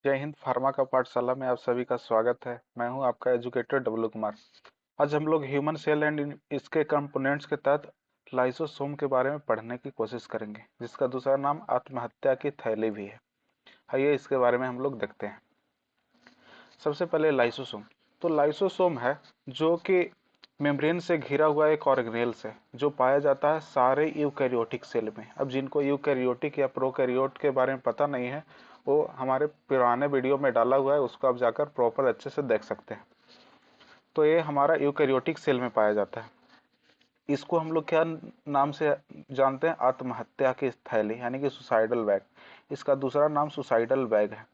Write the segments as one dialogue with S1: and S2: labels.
S1: जय हिंद फार्मा का पाठशाला में आप सभी का स्वागत है। मैं हूं आपका एजुकेटर डब्लू कुमार। आज हम लोग ह्यूमन सेल एंड इसके कंपोनेंट्स के तहत लाइसोसोम के बारे में पढ़ने की कोशिश करेंगे, जिसका दूसरा नाम आत्महत्या की थैली भी है। आइए इसके बारे में हम लोग देखते हैं। सबसे पहले लाइसोसोम। तो लाइसोसोम है जो कि मेम्ब्रेन से घिरा हुआ एक ऑर्गेनेल्स है जो पाया जाता है सारे यूकैरियोटिक सेल में। अब जिनको यूकैरियोटिक या प्रोकैरियोट के बारे में पता नहीं है, वो हमारे पुराने वीडियो में डाला हुआ है, उसको आप जाकर प्रॉपर अच्छे से देख सकते हैं। तो ये हमारा यूकैरियोटिक सेल में पाया जाता है। इसको हम लोग क्या नाम से जानते हैं? आत्महत्या की थैली, यानी कि सुसाइडल बैग। इसका दूसरा नाम सुसाइडल बैग है।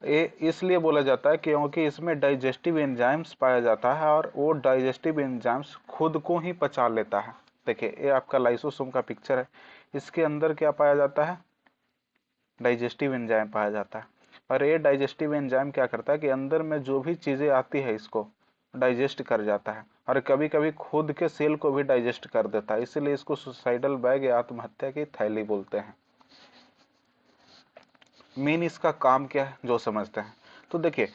S1: ये इसलिए बोला जाता है क्योंकि इसमें डाइजेस्टिव एंजाइम्स पाया जाता है और वो डाइजेस्टिव एंजाइम्स खुद को ही पचा लेता है। देखिए, ये आपका लाइसोसोम का पिक्चर है। इसके अंदर क्या पाया जाता है? डाइजेस्टिव एंजाइम पाया जाता है। और ये डाइजेस्टिव एंजाइम क्या करता है कि अंदर में जो भी चीज़ें आती है इसको डाइजेस्ट कर जाता है, और कभी कभी खुद के सेल को भी डाइजेस्ट कर देता है। इसीलिए इसको सुसाइडल बैग या आत्महत्या की थैली बोलते हैं। मेन इसका काम क्या है जो समझते हैं। तो देखिए,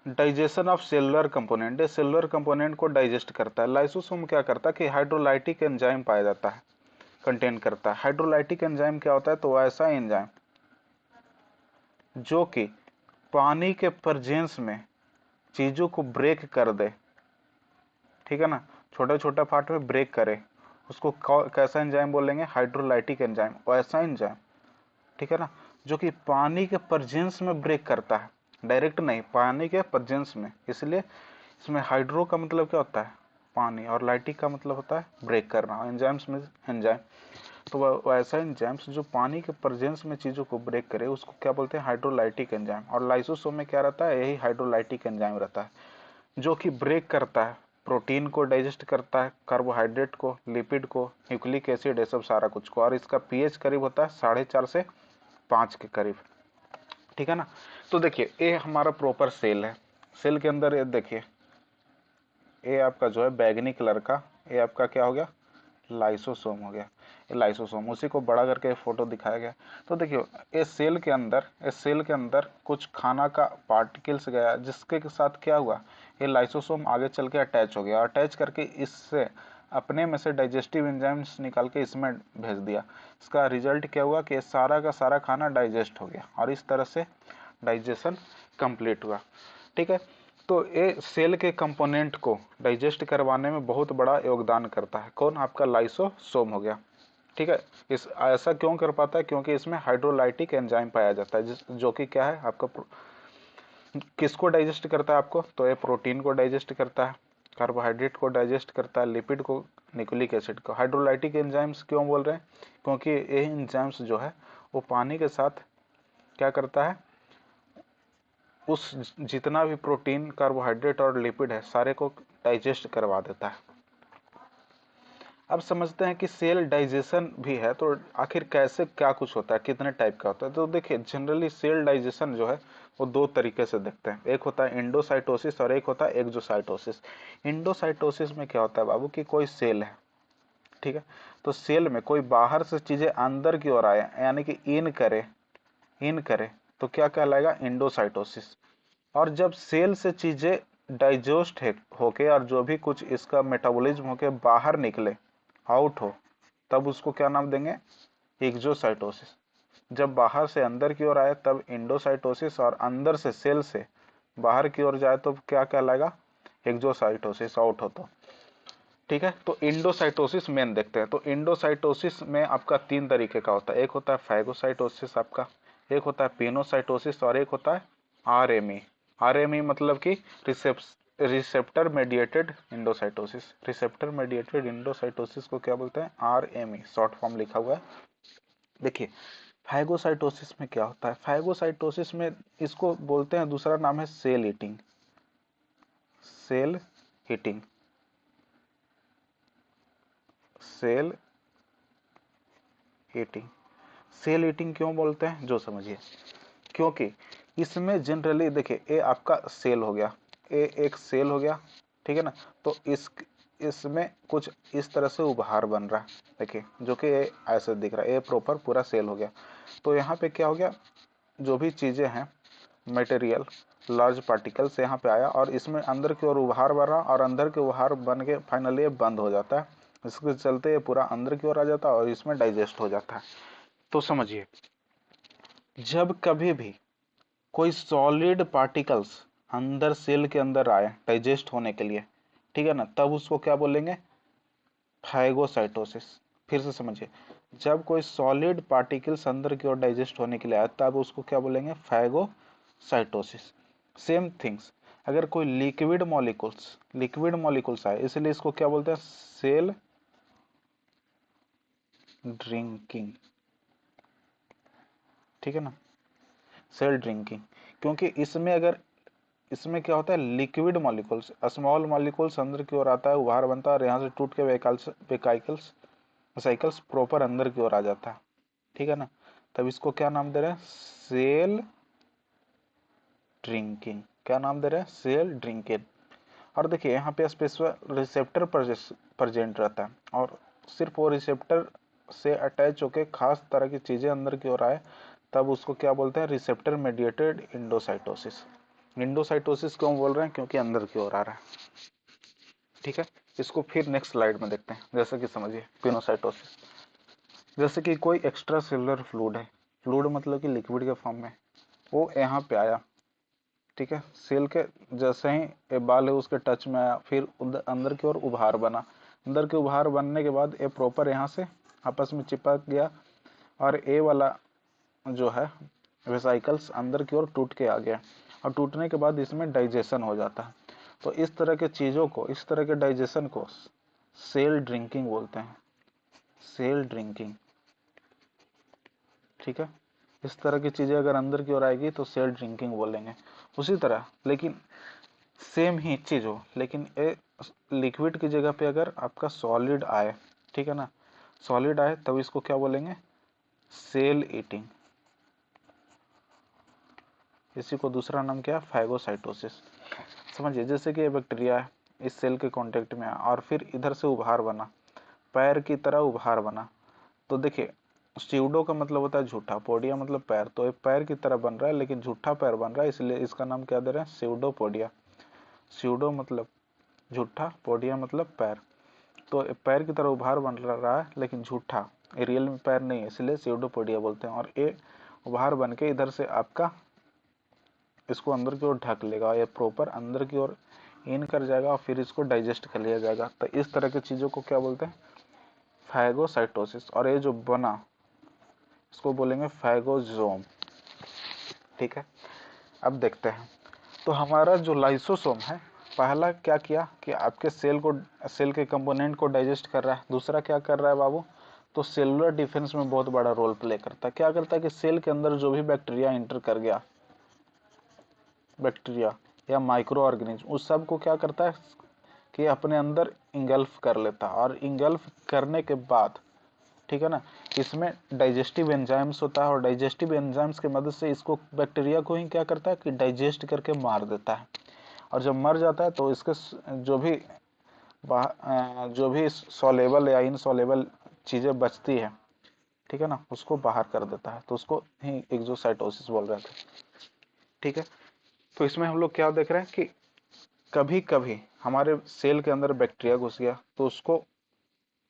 S1: डाइजेशन ऑफ सेलुलर कंपोनेंट, ये सेलुलर कंपोनेंट को डाइजेस्ट करता है। लाइसोसोम क्या करता है कि हाइड्रोलाइटिक एंजाइम पाया जाता है, कंटेन करता है। हाइड्रोलाइटिक एंजाइम क्या होता है? तो ऐसा एंजाइम जो कि पानी के प्रेजेंस में चीजों को ब्रेक कर दे, ठीक है ना, छोटा छोटा पार्ट में ब्रेक करे, उसको कैसा एंजाइम बोलेंगे? Hydrolytic enzyme. वैसा एंजाइम, ठीक है ना, जो कि पानी के प्रेजेंस में ब्रेक करता है, डायरेक्ट नहीं, पानी के प्रेजेंस में। इसलिए इसमें हाइड्रो का मतलब क्या होता है? पानी, और लाइटिक का मतलब होता है ब्रेक करना। एंजाइम्स में एंजाइम, तो वैसा एंजाइम्स जो पानी के प्रेजेंस में चीज़ों को ब्रेक करे उसको क्या बोलते हैं? Hydrolytic enzyme. और लाइसोसोम में क्या रहता है? यही हाइड्रोलाइटिक एंजाइम रहता है, जो कि ब्रेक करता है, प्रोटीन को डाइजेस्ट करता है, कार्बोहाइड्रेट को, लिपिड को, न्यूक्लिक एसिड, ये सब सारा कुछ को। और इसका पीएच करीब होता है 4.5 से 5 के करीब, ठीक है ना। तो देखिए, ये हमारा प्रॉपर सेल है। सेल के अंदर ये देखिए, ये आपका जो है बैगनी कलर का, ये आपका क्या हो गया? लाइसोसोम हो गया। ये लाइसोसोम, उसी को बड़ा करके फोटो दिखाया गया। तो देखियो, इस सेल के अंदर कुछ खाना का पार्टिकल्स गया, जिसके के साथ क्या हुआ? ये लाइसोसोम आगे चल के अटैच हो गया, अटैच करके इससे अपने में से डाइजेस्टिव एंजाइम्स निकाल के इसमें भेज दिया। इसका रिजल्ट क्या हुआ कि सारा का सारा खाना डाइजेस्ट हो गया, और इस तरह से डाइजेशन कंप्लीट हुआ, ठीक है। तो ये सेल के कंपोनेंट को डाइजेस्ट करवाने में बहुत बड़ा योगदान करता है। कौन? आपका लाइसोसोम हो गया, ठीक है। इस ऐसा क्यों कर पाता है? क्योंकि इसमें हाइड्रोलाइटिक एंजाइम पाया जाता है, जो कि क्या है आपका? किसको डाइजेस्ट करता है आपको? तो ये प्रोटीन को डाइजेस्ट करता है, कार्बोहाइड्रेट को डाइजेस्ट करता है, लिपिड को, न्यूक्लिक एसिड को। हाइड्रोलाइटिक एंजाइम्स क्यों बोल रहे हैं? क्योंकि ये एंजाइम्स जो है वो पानी के साथ क्या करता है? उस जितना भी प्रोटीन, कार्बोहाइड्रेट और लिपिड है सारे को डाइजेस्ट करवा देता है। अब समझते हैं कि सेल डाइजेशन भी है, तो आखिर कैसे क्या कुछ होता है, कितने टाइप का होता है। तो देखिए, जनरली सेल डाइजेशन जो है वो दो तरीके से देखते हैं। एक होता है एंडोसाइटोसिस और एक होता है एक्सोसाइटोसिस। एंडोसाइटोसिस में क्या होता है बाबू कि कोई सेल है, ठीक है, तो सेल में कोई बाहर से चीजें अंदर की ओर आए, यानी कि इन करे तो क्या कहलाएगा? एंडोसाइटोसिस। और जब सेल से चीजें डाइजेस्ट होके और जो भी कुछ इसका मेटाबॉलिज्म होके बाहर निकले, आउट हो, तब उसको क्या नाम देंगे? एक्सोसाइटोसिस। जब बाहर से अंदर की ओर आए तब एंडोसाइटोसिस, और अंदर से सेल से बाहर की ओर जाए तो क्या कहलाएगा? एक्सोसाइटोसिस, आउट हो तो, ठीक है। तो इंडोसाइटोसिस मेन देखते हैं। तो इंडोसाइटोसिस में आपका 3 तरीके का होता है। एक होता है फैगोसाइटोसिस आपका, एक होता है पिनोसाइटोसिस, और एक होता है आरएमई। आरएमई मतलब कि receptor mediated endocytosis. Receptor mediated endocytosis को क्या बोलते हैं? आरएमई, शॉर्ट फॉर्म लिखा हुआ है। देखिए, फैगोसाइटोसिस में क्या होता है? फैगोसाइटोसिस में इसको बोलते हैं, दूसरा नाम है cell eating. Cell eating, cell eating. Cell eating क्यों बोलते हैं जो समझिए। क्योंकि इसमें जनरली देखिए, ये आपका सेल हो गया, ये एक सेल हो गया, ठीक है ना। तो इसमें कुछ इस तरह से उभार बन रहा है, देखिए, जो कि ऐसे दिख रहा है, ये प्रॉपर पूरा सेल हो गया। तो यहाँ पे क्या हो गया? जो भी चीजें हैं मटेरियल लार्ज पार्टिकल्स यहाँ पे आया और इसमें अंदर की ओर उभार बना और अंदर के उभार बन के फाइनली ये बंद हो जाता है। इसके चलते ये पूरा अंदर की ओर आ जाता है और इसमें डाइजेस्ट हो जाता है। तो समझिए, जब कभी भी कोई सॉलिड पार्टिकल्स अंदर सेल के अंदर आए डाइजेस्ट होने के लिए, ठीक है ना, तब उसको क्या बोलेंगे? फाइगोसाइटोसिस। फिर से समझिए, जब कोई सॉलिड पार्टिकल्स अंदर की ओर डाइजेस्ट होने के लिए आए तब उसको क्या बोलेंगे? फाइगोसाइटोसिस। सेम थिंग्स, अगर कोई लिक्विड मॉलिक्यूल्स आए, इसलिए इसको क्या बोलते हैं? सेल ड्रिंकिंग, ठीक है ना, सेल ड्रिंकिंग। क्योंकि इसमें क्या होता है? लिक्विड मॉलिक्यूल्स, स्मॉल मॉलिक्यूल्स अंदर की ओर आता है, उभार बनता है और यहाँ से टूट के वेसाइकल्स प्रॉपर अंदर की ओर आ जाता है, ठीक है ना। तब इसको क्या नाम दे रहे हैं? Cell drinking. क्या नाम दे रहे हैं? Cell drinking. और देखिए यहाँ पे स्पेशल रिसेप्टर प्रेजेंट रहता है और सिर्फ वो रिसेप्टर से अटैच होके खास तरह की चीजें अंदर की ओर आए तब उसको क्या बोलते हैं? Receptor mediated endocytosis. इंडोसाइटोसिस क्यों बोल रहे हैं? क्योंकि अंदर की ओर आ रहा है, ठीक है। इसको फिर नेक्स्ट स्लाइड में देखते हैं। जैसे कि समझिए पिनोसाइटोसिस, जैसे कि कोई एक्स्ट्रा सेलुलर फ्लूइड है, फ्लूइड मतलब कि लिक्विड के फॉर्म में, वो यहाँ पे आया, ठीक है। सेल के जैसे ही ये बाल है उसके टच में आया, फिर अंदर की ओर उभार बना, अंदर के उभार बनने के बाद ये प्रॉपर यहाँ से आपस में चिपक गया और ए वाला जो है वेसाइकल्स अंदर की ओर टूट के आ गया और टूटने के बाद इसमें डाइजेशन हो जाता है। तो इस तरह के चीज़ों को, इस तरह के डाइजेशन को सेल ड्रिंकिंग बोलते हैं, सेल ड्रिंकिंग, ठीक है। इस तरह की चीज़ें अगर अंदर की ओर आएगी तो सेल ड्रिंकिंग बोलेंगे। उसी तरह लेकिन सेम ही चीज़ हो, लेकिन ए लिक्विड की जगह पे अगर आपका सॉलिड आए, ठीक है ना, सॉलिड आए तब इसको क्या बोलेंगे? Cell eating. इसी को दूसरा नाम क्या है? फाइगोसाइटोसिस। समझिए, जैसे कि ये बैक्टीरिया है, इस सेल के कांटेक्ट में आया और फिर इधर से उभार बना, पैर की तरह उभार बना। तो देखिए, स्यूडो का मतलब होता है झूठा, पोडिया मतलब पैर, तो ये पैर की तरह बन रहा है लेकिन झूठा पैर बन रहा है, इसलिए इसका नाम क्या दे रहे हैं? स्यूडोपोडिया। स्यूडो मतलब झूठा, पोडिया मतलब पैर। तो पैर की तरह उभार बन रहा है लेकिन झूठा, ये रियल में पैर नहीं है, इसलिए स्यूडोपोडिया बोलते हैं। और ये उभार बन के इधर से आपका इसको अंदर की ओर ढक लेगा, ये प्रॉपर अंदर की ओर इन कर जाएगा और फिर इसको डाइजेस्ट कर लिया जाएगा। तो इस तरह की चीज़ों को क्या बोलते हैं? फाइगोसाइटोसिस। और ये जो बना इसको बोलेंगे फाइगोजोम, ठीक है। अब देखते हैं, तो हमारा जो लाइसोसोम है, पहला क्या किया कि आपके सेल के कंपोनेंट को डाइजेस्ट कर रहा है। दूसरा क्या कर रहा है बाबू? तो सेलुलर डिफेंस में बहुत बड़ा रोल प्ले करता है। क्या करता है कि सेल के अंदर जो भी बैक्टीरिया इंटर कर गया, बैक्टीरिया या माइक्रो ऑर्गेनिज्म, उस सब को क्या करता है कि अपने अंदर इंगल्फ कर लेता है। और इंगल्फ करने के बाद, ठीक है ना, इसमें डाइजेस्टिव एंजाइम्स होता है और डाइजेस्टिव एंजाइम्स की मदद से इसको बैक्टीरिया को ही क्या करता है कि डाइजेस्ट करके मार देता है। और जब मर जाता है तो इसके जो भी सॉलेबल या इनसॉलेबल चीज़ें बचती है, ठीक है ना, उसको बाहर कर देता है। तो उसको ही एक्सोसाइटोसिस बोल रहे थे, ठीक है। तो इसमें हम लोग क्या देख रहे हैं कि कभी कभी हमारे सेल के अंदर बैक्टीरिया घुस गया तो उसको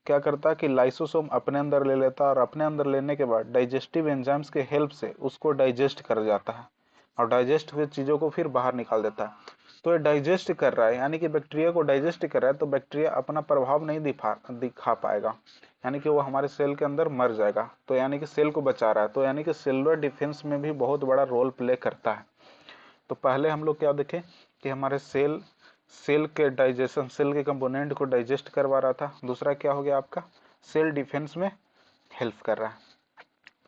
S1: क्या करता है कि लाइसोसोम अपने अंदर ले लेता है और अपने अंदर लेने के बाद डाइजेस्टिव एंजाइम्स के हेल्प से उसको डाइजेस्ट कर जाता है और डाइजेस्ट हुए चीज़ों को फिर बाहर निकाल देता है। तो ये डाइजेस्ट कर रहा है, यानी कि बैक्टीरिया को डाइजेस्ट कर रहा है, तो बैक्टीरिया अपना प्रभाव नहीं दिखा पाएगा, यानी कि वो हमारे सेल के अंदर मर जाएगा। तो यानी कि सेल को बचा रहा है, तो यानी कि सेलुलर डिफेंस में भी बहुत बड़ा रोल प्ले करता है। तो पहले हम लोग क्या देखें कि हमारे सेल के डाइजेशन, सेल के कंपोनेंट को डाइजेस्ट करवा रहा था। दूसरा क्या हो गया आपका? सेल डिफेंस में हेल्प कर रहा है।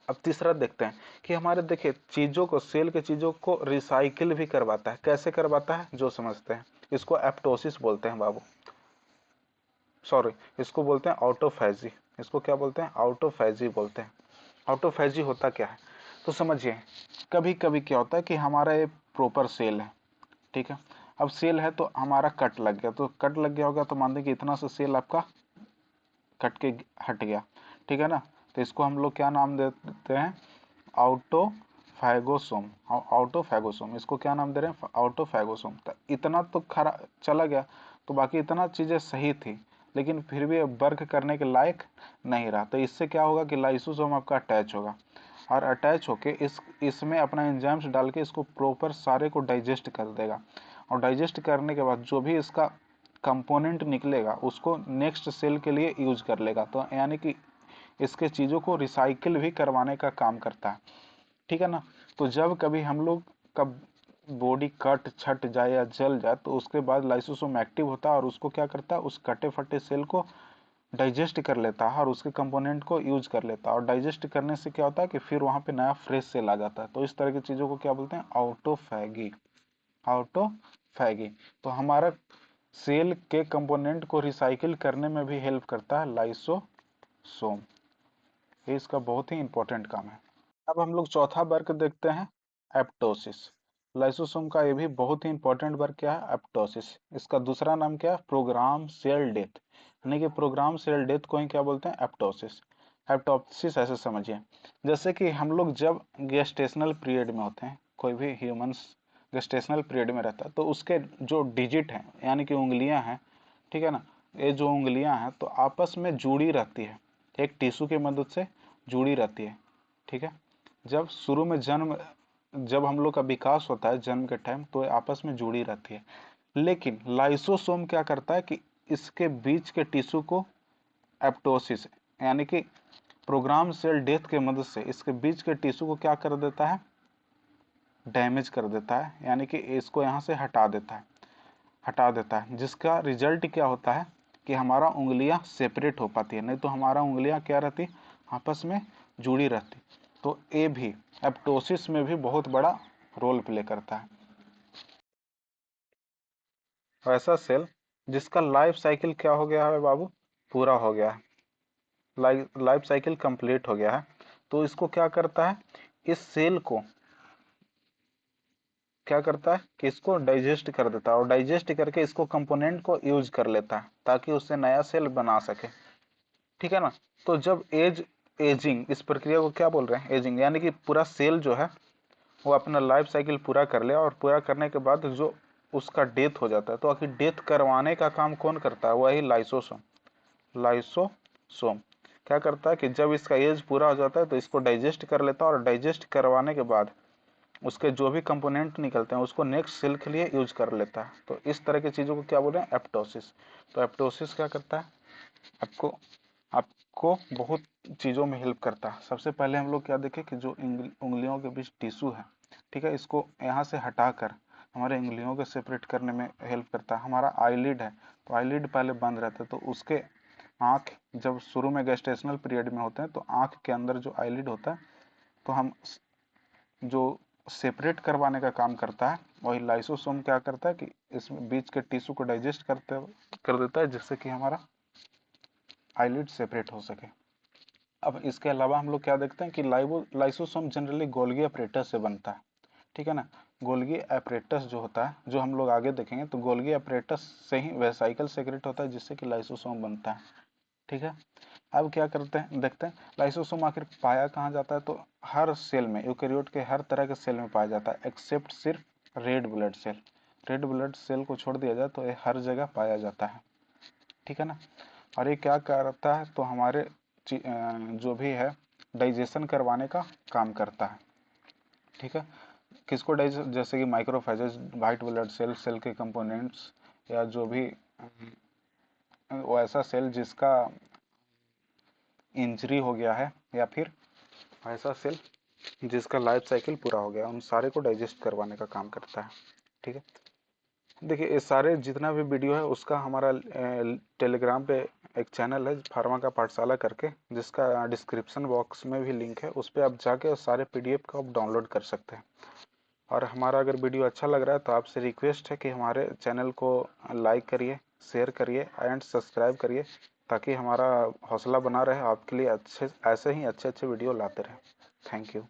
S1: अब तीसरा देखते हैं कि हमारे देखिए चीज़ों को, सेल के चीज़ों को रिसाइकिल भी करवाता है। कैसे करवाता है जो समझते हैं। इसको एप्टोसिस बोलते हैं बाबू, सॉरी, इसको बोलते हैं ऑटोफैजी। इसको क्या बोलते हैं? ऑटोफैजी बोलते हैं। ऑटोफैजी होता क्या है तो समझिए, कभी कभी क्या होता है कि हमारा ये प्रॉपर सेल है, ठीक है। अब सेल है तो हमारा कट लग गया, तो कट लग गया होगा तो मान दें कि इतना सा सेल आपका कट के हट गया, ठीक है ना। तो इसको हम लोग क्या नाम देते हैं? ऑटो फैगोसोम, ऑटोफैगोसोम, इसको क्या नाम दे रहे हैं, ऑटोफैगोसोम। तो इतना तो खरा चला गया, तो बाकी इतना चीजें सही थी, लेकिन फिर भी वर्क करने के लायक नहीं रहा। तो इससे क्या होगा कि लाइसोसोम आपका अटैच होगा, और अटैच होके इसमें अपना एंजाइम्स डाल के इसको प्रॉपर सारे को डाइजेस्ट कर देगा, और डाइजेस्ट करने के बाद जो भी इसका कंपोनेंट निकलेगा उसको नेक्स्ट सेल के लिए यूज कर लेगा। तो यानी कि इसके चीज़ों को रिसाइकिल भी करवाने का काम करता है, ठीक है ना। तो जब कभी हम लोग का बॉडी कट छट जाए या जल जाए, तो उसके बाद लाइसोसोम एक्टिव होता है और उसको क्या करता है, उस कटे फटे सेल को डाइजेस्ट कर लेता है और उसके कंपोनेंट को यूज कर लेता है। और डाइजेस्ट करने से क्या होता है कि फिर वहां पे नया फ्रेश सेल आ जाता है। तो इस तरह की चीज़ों को क्या बोलते हैं, ऑटोफैगी, ऑटोफैगी। तो हमारा सेल के कंपोनेंट को रिसाइकिल करने में भी हेल्प करता है लाइसोसोम। ये इसका बहुत ही इंपॉर्टेंट काम है। अब हम लोग चौथा वर्ग देखते हैं, एप्टोसिस। लाइसोसोम का ये भी बहुत ही इंपॉर्टेंट वर्ग क्या है, एप्टोसिस। इसका दूसरा नाम क्या है, प्रोग्राम सेल डेथ, यानी कि प्रोग्राम सेल डेथ को ही क्या बोलते हैं, एप्टोसिस। एप्टोसिस ऐसे समझिए, जैसे कि हम लोग जब गेस्टेशनल पीरियड में होते हैं, कोई भी ह्यूमंस गेस्टेशनल पीरियड में रहता है, तो उसके जो डिजिट हैं यानी कि उंगलियां हैं, ठीक है ना, ये जो उंगलियां हैं तो आपस में जुड़ी रहती है, एक टिश्यू की मदद से जुड़ी रहती है, ठीक है। जब शुरू में जब हम लोग का विकास होता है जन्म के टाइम, तो ये आपस में जुड़ी रहती है। लेकिन लाइसोसोम क्या करता है कि इसके बीच के टिश्यू को एप्टोसिस यानी कि प्रोग्राम सेल डेथ के मदद से इसके बीच के टिश्यू को क्या कर देता है, डैमेज कर देता है, यानी कि इसको यहाँ से हटा देता है, जिसका रिजल्ट क्या होता है कि हमारा उंगलियां सेपरेट हो पाती है, नहीं तो हमारा उंगलियां क्या रहती, आपस में जुड़ी रहती। तो ये भी एप्टोसिस में भी बहुत बड़ा रोल प्ले करता है। ऐसा सेल जिसका लाइफ साइकिल क्या हो गया है बाबू, पूरा हो गया है, लाइफ साइकिल कंप्लीट हो गया है, तो इसको क्या करता है, इस सेल को क्या करता है कि इसको डाइजेस्ट कर देता है, और डाइजेस्ट करके इसको कंपोनेंट को यूज कर लेता है ताकि उससे नया सेल बना सके, ठीक है ना। तो जब एजिंग, इस प्रक्रिया को क्या बोल रहे हैं, एजिंग, यानी कि पूरा सेल जो है वो अपना लाइफ साइकिल पूरा कर ले, और पूरा करने के बाद जो उसका डेथ हो जाता है, तो आखिर डेथ करवाने का काम कौन करता है, वही लाइसोसोम। लाइसोसोम क्या करता है कि जब इसका एज पूरा हो जाता है तो इसको डाइजेस्ट कर लेता है, और डाइजेस्ट करवाने के बाद उसके जो भी कंपोनेंट निकलते हैं उसको नेक्स्ट सेल के लिए यूज कर लेता है। तो इस तरह की चीज़ों को क्या बोल रहे हैं, एप्टोसिस। तो एप्टोसिस क्या करता है, आपको आपको बहुत चीज़ों में हेल्प करता है। सबसे पहले हम लोग क्या देखें कि जो उंगलियों के बीच टिश्यू है, ठीक है, इसको यहाँ से हटाकर हमारे उंगलियों को सेपरेट करने में हेल्प करता है। हमारा आईलिड है, तो आईलिड पहले बंद रहता है, तो उसके आँख जब शुरू में गेस्टेशनल पीरियड में होते हैं, तो आँख के अंदर जो आईलिड होता है, तो हम जो सेपरेट करवाने का काम करता है, वही लाइसोसोम क्या करता है कि इसमें बीच के टिश्यू को डाइजेस्ट कर देता है, जिससे कि हमारा आईलिड सेपरेट हो सके। अब इसके अलावा हम लोग क्या देखते हैं कि लाइसोसोम जनरली गोल्गी अपरेटस से बनता है, ठीक है ना। गोल्गी अपरेटस जो होता है, जो हम लोग आगे देखेंगे, तो गोल्गी अपरेटस से ही वेसाइकल सेक्रेट होता है, जिससे कि लाइसोसोम बनता है, ठीक है। अब क्या करते हैं, देखते हैं लाइसोसोम आखिर पाया कहाँ जाता है, तो हर सेल में, यूकेरियोट के हर तरह के सेल में पाया जाता है, एक्सेप्ट सिर्फ red blood cell. Red blood cell को छोड़ दिया जाए तो ये हर जगह पाया जाता है, ठीक है ना। और ये क्या करता है, तो हमारे जो भी है डाइजेशन करवाने का काम करता है, ठीक है। किसको डाइजेस्ट, जैसे कि macrophages, white blood cell, cell के कंपोनेंट्स, या जो भी वैसा सेल जिसका इंजरी हो गया है, या फिर ऐसा सेल जिसका लाइफ साइकिल पूरा हो गया, उन सारे को डाइजेस्ट करवाने का काम करता है, ठीक है। देखिए ये सारे जितना भी वीडियो है उसका हमारा टेलीग्राम पे एक चैनल है फार्मा का पाठशाला करके, जिसका डिस्क्रिप्शन बॉक्स में भी लिंक है, उस पर आप जाके सारे पीडीएफ को आप डाउनलोड कर सकते हैं। और हमारा अगर वीडियो अच्छा लग रहा है तो आपसे रिक्वेस्ट है कि हमारे चैनल को लाइक करिए, शेयर करिए एंड सब्सक्राइब करिए, ताकि हमारा हौसला बना रहे आपके लिए अच्छे, ऐसे ही अच्छे अच्छे वीडियो लाते रहे। Thank you.